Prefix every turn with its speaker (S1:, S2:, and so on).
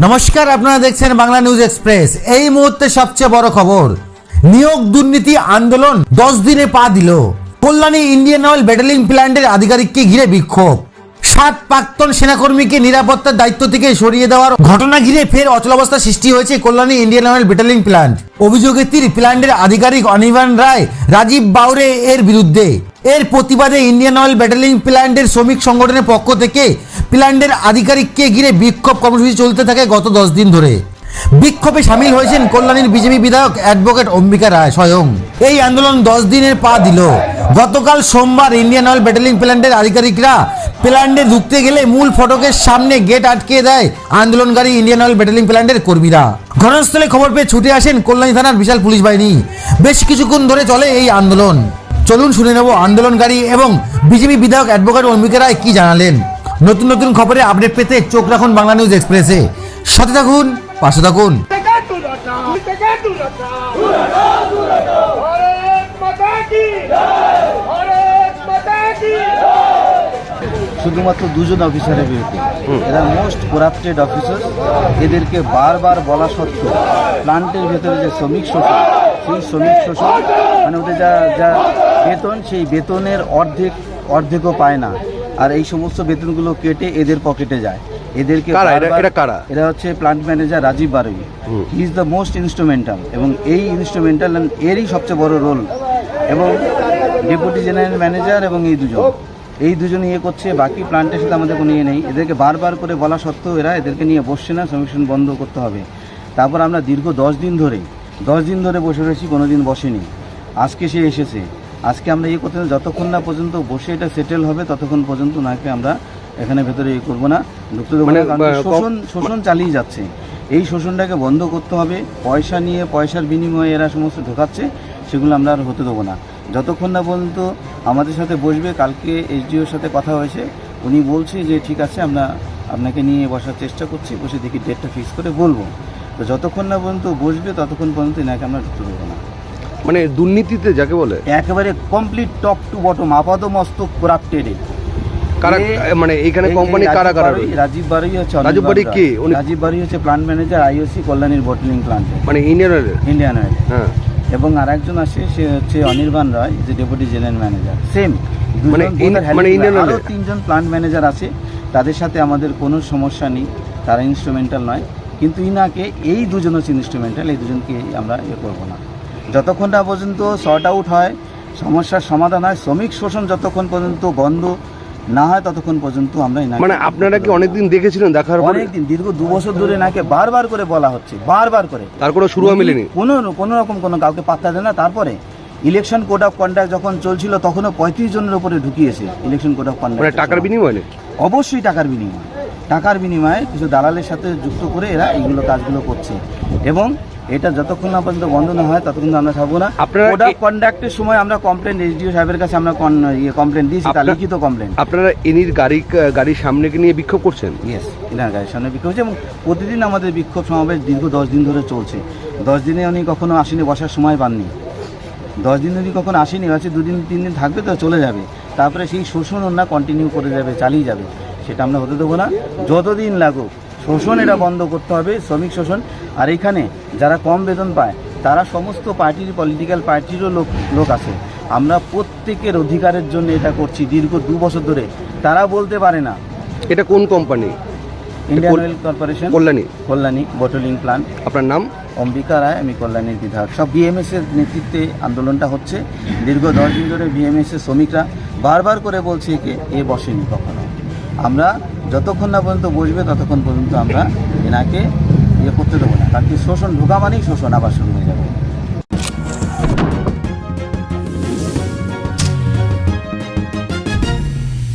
S1: নমস্কার, আপনারা দেখছেন বাংলা নিউজ এক্সপ্রেস। এই মুহূর্তে সবচেয়ে বড় খবর, নিয়োগ দুর্নীতি আন্দোলন 10 দিনে পা দিল। কল্যাণী ইন্ডিয়ান অয়েল ব্যাটেলিং প্ল্যান্টের আধিকারিককে ঘিরে বিক্ষোভ। 7 প্রাক্তন সেনাকর্মীকে নিরাপত্তার দায়িত্ব থেকে সরিয়ে দেওয়ার ঘটনা ঘিরে ফের অচলাবস্থা সৃষ্টি হয়েছে কল্যাণী ইন্ডিয়ান অয়েল ব্যাটেলিং প্ল্যান্ট। অভিযোগের তীর প্ল্যান্টের আধিকারিক অনির্বাণ রায়, রাজীব বাউরে এর বিরুদ্ধে। এর প্রতিবাদে ইন্ডিয়ান অয়েল ব্যাটেলিং প্ল্যান্টের শ্রমিক সংগঠনের পক্ষ থেকে প্ল্যান্টের আধিকারিককে ঘিরে বিক্ষোভ কর্মসূচি চলতে থাকে গত 10 দিন ধরে। বিক্ষোভে সামিল হয়েছেন কল্যাণীর বিজেপি বিধায়ক অ্যাডভোকেট অম্বিকা রায় স্বয়ং। এই আন্দোলন 10 দিনের পা দিল। গতকাল সোমবার ইন্ডিয়ান অয়েল ব্যাটেলিং প্ল্যান্টের আধিকারিকরা প্ল্যান্টে ঢুকতে গেলে মূল ফটকের সামনে গেট আটকে দেয় আন্দোলনকারী ইন্ডিয়ান অয়েল ব্যাটেলিং প্ল্যান্টের কর্মীরা। ঘটনাস্থলে খবর পেয়ে ছুটে আসেন কল্যাণী থানার বিশাল পুলিশ বাহিনী। বেশ কিছুক্ষণ ধরে চলে এই আন্দোলন। চলুন শুনে নেব আন্দোলনকারী এবং বিজেপি বিধায়ক অ্যাডভোকেট অম্বিকা রায় কি জানালেন। নতুন নতুন খবরে আপডেট পেতে চোখ রাখুন বাংলা নিউজ এক্সপ্রেসে। সাথে থাকুন, পাশে থাকুন।
S2: শুধুমাত্র দুজন অফিসারের বিরুদ্ধে, এরা মোস্ট করাপ্টেড অফিসার। এদেরকে বারবার বলা সত্ত্বেও প্লান্টের ভেতরে যে শ্রমিক শোষণ, সেই শ্রমিক শোষণ মানে ওদের যা বেতন, সেই বেতনের অর্ধেকও পায় না। আর এই সমস্ত বেতনগুলো কেটে এদের পকেটে যায়। এদেরকে এরা হচ্ছে plant manager Rajib Barui. He is the most instrumental, এবং এই ইনস্ট্রুমেন্টাল এরই সবচেয়ে বড় রোল। এবং ডেপুটি জেনারেল ম্যানেজার এবং এই দুজন ইয়ে করছে, বাকি প্লান্টের সাথে আমাদের কোনো ইয়ে নেই। এদেরকে বারবার করে বলা সত্ত্বেও এদেরকে নিয়ে বসছে না, শ্রমিক বন্ধ করতে হবে। তারপর আমরা দীর্ঘ 10 দিন ধরে বসে রয়েছি, কোনো দিন বসেনি। আজকে সে এসেছে। আজকে আমরা ইয়ে করতে, যতক্ষণ না পর্যন্ত বসে এটা সেটেল হবে ততক্ষণ পর্যন্ত ওনাকে আমরা এখানে ভেতরে ইয়ে করবো না, ঢুকতে দেবো না। কারণ শোষণ চালিয়ে যাচ্ছে। এই শোষণটাকে বন্ধ করতে হবে। পয়সা নিয়ে, পয়সার বিনিময়ে এরা সমস্ত ঢোকাচ্ছে, সেগুলো আমরা আর হতে দেবো না যতক্ষণ না পর্যন্ত আমাদের সাথে বসবে। কালকে এসডিওর সাথে কথা হয়েছে, উনি বলছে যে ঠিক আছে, আমরা আপনাকে নিয়ে বসার চেষ্টা করছি, বসে দেখি ডেটটা ফিক্স করে বলবো। তো যতক্ষণ না পর্যন্ত বসবে ততক্ষণ পর্যন্ত এনাকে আমরা ঢুকতে দেবো না।
S3: মানে দুর্নীতিতে যাকে বলে একেবারে
S2: কমপ্লিট টপ টু বটম, আপাত মস্তক করাপ্টেড।
S3: মানে এখানে কোম্পানি কারা
S2: রাজীব বারুই হচ্ছে।
S3: রাজীব
S2: বারুই হচ্ছে প্লান্ট ম্যানেজার আইওসি কল্যাণীর বটলিং প্লান্টে,
S3: মানে ইন্ডিয়ান অয়েল।
S2: হ্যাঁ। এবং আর একজন আছে, সে হচ্ছে অনির্বাণ রায়, যে ডেপুটি জেনারেল ম্যানেজার। সেম আরও 3জন প্লান্ট ম্যানেজার আছে। তাদের সাথে আমাদের কোনো সমস্যা নেই, তারা ইনস্ট্রুমেন্টাল নয়। কিন্তু ইনাকে এই দুজন হচ্ছে ইনস্ট্রুমেন্টাল, এই দুজনকে আমরা ইয়ে করবো না যতক্ষণ না পর্যন্ত সর্ট আউট হয়, সমস্যার সমাধান হয়। শ্রমিক শোষণ যতক্ষণ পর্যন্ত বন্ধ না হয় ততক্ষণ পর্যন্ত আমরা
S3: মানে আপনারা কি অনেকদিন দেখেছিলেন? দেখার
S2: অনেকদিন, দীর্ঘ 2 বছর ধরে নাকে বারবার করে বলা হচ্ছে, বারবার করে।
S3: তার কোনো শুরু মেলেনি,
S2: কোনো রকম কোনো কাউকে পাত্তা দেয় না। তারপরে ইলেকশন কোড অফ কন্ডাক্ট যখন চলছিল তখনও 35 জনের উপরে ঢুকিয়েছে ইলেকশন কোড অফ কন্ডাক্ট।
S3: টাকার বিনিময়ে?
S2: অবশ্যই টাকার বিনিময়ে কিছু দালালের সাথে যুক্ত করে এরা এইগুলো কাজগুলো করছে। এবং এটা যতক্ষণ না পর্যন্ত বন্ধ না হয় ততক্ষণ আমরা থাকবো না। কোড অফ কন্ডাক্টের সময় আমরা কমপ্লেন এসডিও সাহেবের কাছে আমরা কমপ্লেন দিয়েছি, তার লিখিত কমপ্লেন।
S3: আপনারা এনির গাড়ির সামনে নিয়ে বিক্ষোভ করছেন?
S2: ইয়েস, এনার গাড়ির সামনে বিক্ষোভ হচ্ছে, এবং প্রতিদিন আমাদের বিক্ষোভ সমাবেশ দীর্ঘ 10 দিন ধরে চলছে। 10 দিনে উনি কখনো আসেনি, বসার সময় পাননি। 10 দিন উনি কখনো আসেনি, আছে 2 দিন 3 দিন থাকবে তো চলে যাবে। তারপরে সেই শোষণ ওনা কন্টিনিউ করে যাবে, চালিয়ে যাবে। সেটা আমরা হতে দেবো না। যতদিন লাগুক শোষণ এটা বন্ধ করতে হবে, শ্রমিক শোষণ। আর এখানে যারা কম বেতন পায় তারা সমস্ত পার্টির, পলিটিক্যাল পার্টিরও লোক আছে। আমরা প্রত্যেকের অধিকারের জন্য এটা করছি দীর্ঘ 2 বছর ধরে। তারা বলতে পারে না।
S3: এটা কোন company?
S2: Indian oil corporation, Kalyani bottling plant.
S3: আপনার নাম?
S2: অম্বিকা রায়, আমি কল্যাণীর বিধায়ক। সব বিএমএস এর নেতৃত্বে আন্দোলনটা হচ্ছে। দীর্ঘ 10 দিন ধরে বিএমএস এর শ্রমিকরা বারবার করে বলছে এ বসেনি কখনো। আমরা যতক্ষণ না পর্যন্ত বসবে ততক্ষণ পর্যন্ত আমরা এনাকে ইয়ে করতে দেবো না। কারণ কি, শোষণ ঢোকা মানেই শোষণ আবার শুরু হয়ে যাবে।